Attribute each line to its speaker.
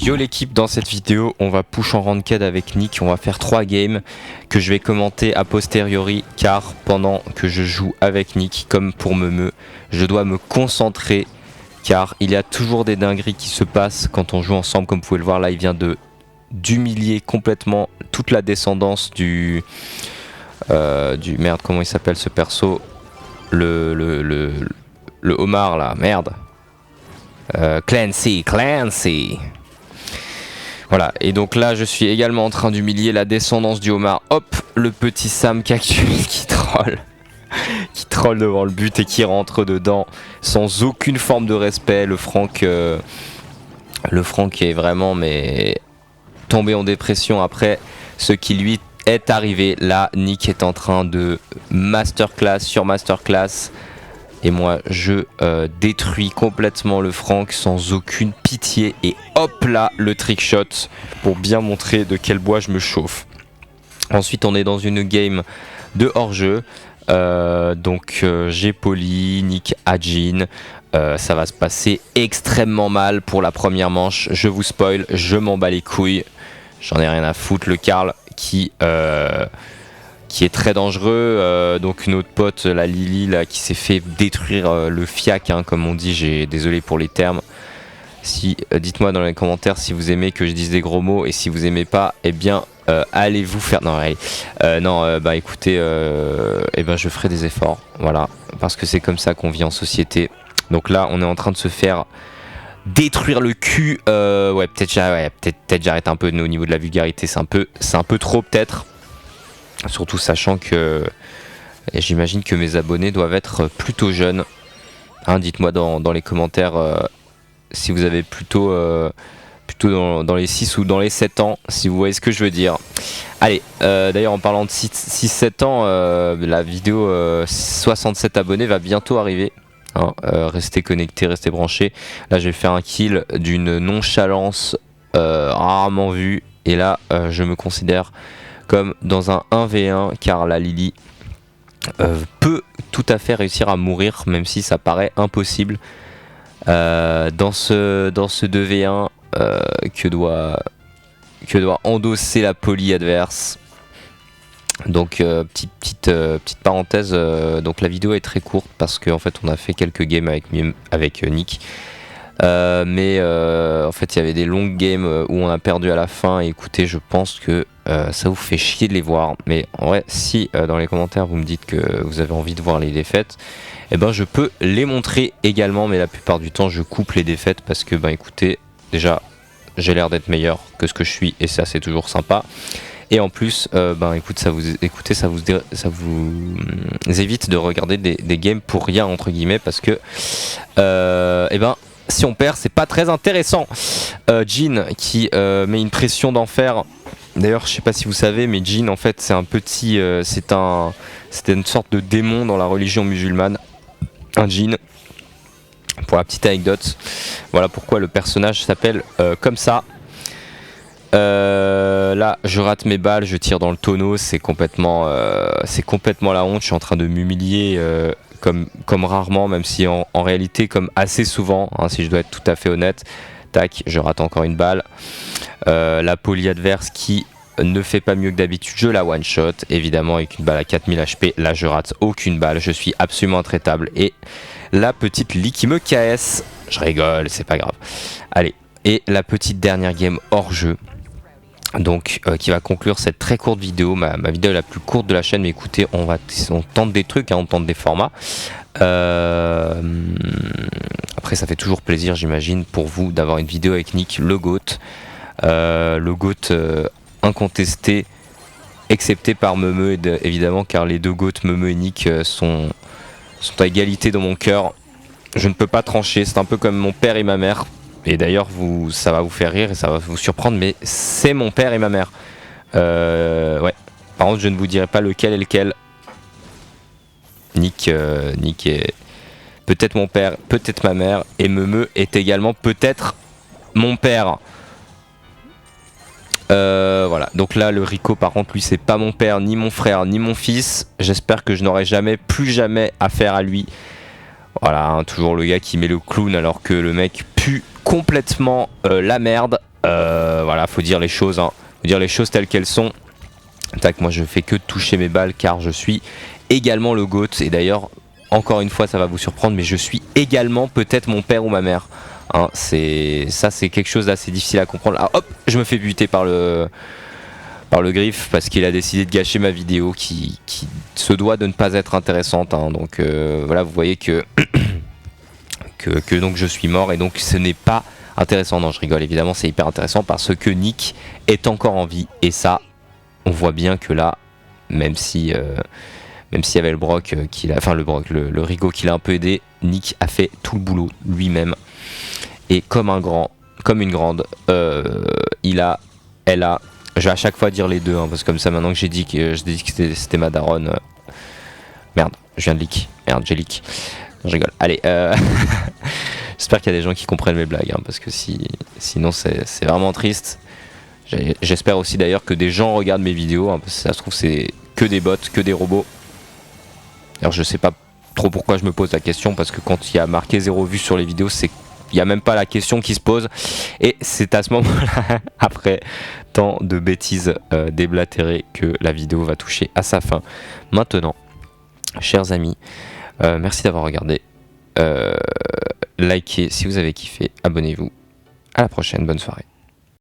Speaker 1: Yo l'équipe, dans cette vidéo on va push en ranked avec Nick, on va faire 3 games que je vais commenter a posteriori car pendant que je joue avec Nick, comme pour Memeux, je dois me concentrer car il y a toujours des dingueries qui se passent quand on joue ensemble. Comme vous pouvez le voir là, il vient d'humilier complètement toute la descendance du merde, comment il s'appelle ce perso, le homard là, merde, Clancy. Voilà, et donc là je suis également en train d'humilier la descendance du homard. Hop, le petit Sam Cactus qui troll devant le but et qui rentre dedans sans aucune forme de respect. Le Franck est vraiment tombé en dépression après ce qui lui est arrivé. Là Nick est en train de masterclass sur masterclass et moi je détruis complètement le Franck sans aucune pitié. Et hop là le trick shot pour bien montrer de quel bois je me chauffe. Ensuite on est dans une game de hors-jeu. Donc j'ai Poli, Nick a Jean. Ça va se passer extrêmement mal pour la première manche. Je vous spoil, je m'en bats les couilles. J'en ai rien à foutre. Le Karl qui est très dangereux. Donc notre pote la Lily là, qui s'est fait détruire le fiac, hein, comme on dit. Désolé pour les termes. Dites-moi dans les commentaires si vous aimez que je dise des gros mots, et si vous aimez pas, eh bien allez vous faire. Non, allez. Bah écoutez, je ferai des efforts. Voilà, parce que c'est comme ça qu'on vit en société. Donc là, on est en train de se faire détruire le cul. Peut-être j'arrête un peu au niveau de la vulgarité. C'est un peu trop peut-être. Surtout sachant que j'imagine que mes abonnés doivent être plutôt jeunes. Hein, dites-moi dans les commentaires si vous avez plutôt dans les 6 ou dans les 7 ans, si vous voyez ce que je veux dire. Allez, d'ailleurs en parlant de 6-7 ans, la vidéo 67 abonnés va bientôt arriver. Hein, restez connectés, restez branchés. Là je vais faire un kill d'une nonchalance rarement vue. Et là je me considère comme dans un 1v1 car la Lily peut tout à fait réussir à mourir, même si ça paraît impossible. Dans ce 2v1 que doit endosser la Poli adverse. Donc petite parenthèse, donc la vidéo est très courte parce qu'en fait on a fait quelques games avec Nick. En fait il y avait des longues games où on a perdu à la fin, et écoutez, je pense que ça vous fait chier de les voir. Mais en vrai, si dans les commentaires vous me dites que vous avez envie de voir les défaites, eh ben je peux les montrer également, mais la plupart du temps je coupe les défaites parce que écoutez, déjà j'ai l'air d'être meilleur que ce que je suis, et ça c'est toujours sympa. Et en plus écoute, ça vous évite de regarder des games pour rien entre guillemets, parce que si on perd c'est pas très intéressant. Jean qui met une pression d'enfer. D'ailleurs je sais pas si vous savez, mais Jean en fait c'est un petit c'était une sorte de démon dans la religion musulmane. Un djinn, pour la petite anecdote. Voilà pourquoi le personnage s'appelle comme ça. Là je rate mes balles, je tire dans le tonneau, c'est complètement la honte. Je suis en train de m'humilier comme rarement, même si en réalité comme assez souvent, hein, si je dois être tout à fait honnête. Tac, je rate encore une balle. La Poli adverse qui ne fait pas mieux que d'habitude, je la one shot évidemment avec une balle à 4000 HP. Là je rate aucune balle, je suis absolument intraitable. Et la petite Lee qui me KS, je rigole, c'est pas grave. Allez, et la petite dernière game hors jeu, donc qui va conclure cette très courte vidéo, ma vidéo la plus courte de la chaîne. Mais écoutez, on tente des trucs, hein, on tente des formats. Après ça fait toujours plaisir, j'imagine, pour vous d'avoir une vidéo avec Nick, le GOAT. Le GOAT incontesté, excepté par Memeux évidemment, car les deux GOAT, Memeux et Nick, sont à égalité dans mon cœur. Je ne peux pas trancher, c'est un peu comme mon père et ma mère. Et d'ailleurs ça va vous faire rire et ça va vous surprendre, mais c'est mon père et ma mère. Ouais. Par contre je ne vous dirai pas lequel est lequel. Nick est peut-être mon père, peut-être ma mère, et Memeux est également peut-être mon père. Voilà, donc là le Rico par contre lui c'est pas mon père, ni mon frère, ni mon fils. J'espère que je n'aurai plus jamais affaire à lui. Voilà, hein, toujours le gars qui met le clown alors que le mec pue complètement la merde. Voilà, faut dire les choses, hein. Faut dire les choses telles qu'elles sont. Tac, moi je fais que toucher mes balles car je suis également le GOAT. Et d'ailleurs, encore une fois, ça va vous surprendre, mais je suis également peut-être mon père ou ma mère. Hein, c'est quelque chose d'assez difficile à comprendre. Ah hop, je me fais buter par le griffe parce qu'il a décidé de gâcher ma vidéo qui se doit de ne pas être intéressante. Hein. Donc voilà, vous voyez que donc je suis mort et donc ce n'est pas intéressant. Non, je rigole, évidemment, c'est hyper intéressant parce que Nick est encore en vie et ça, on voit bien que là, même s'il y avait le Brock le Rigo qui l'a un peu aidé, Nick a fait tout le boulot lui-même et comme une grande, elle a. Je vais à chaque fois dire les deux, hein, parce que comme ça, maintenant que j'ai dit que c'était ma daronne. Merde, je viens de leak. Merde, j'ai leak. Non, je rigole. Allez, j'espère qu'il y a des gens qui comprennent mes blagues, hein, parce que sinon c'est vraiment triste. J'espère aussi d'ailleurs que des gens regardent mes vidéos, hein, parce que ça se trouve c'est que des bots, que des robots. Alors je sais pas trop pourquoi je me pose la question, parce que quand il y a marqué 0 vues sur les vidéos, c'est il n'y a même pas la question qui se pose. Et c'est à ce moment-là, après tant de bêtises déblatérées, que la vidéo va toucher à sa fin. Maintenant, chers amis, merci d'avoir regardé. Likez si vous avez kiffé, abonnez-vous. À la prochaine, bonne soirée.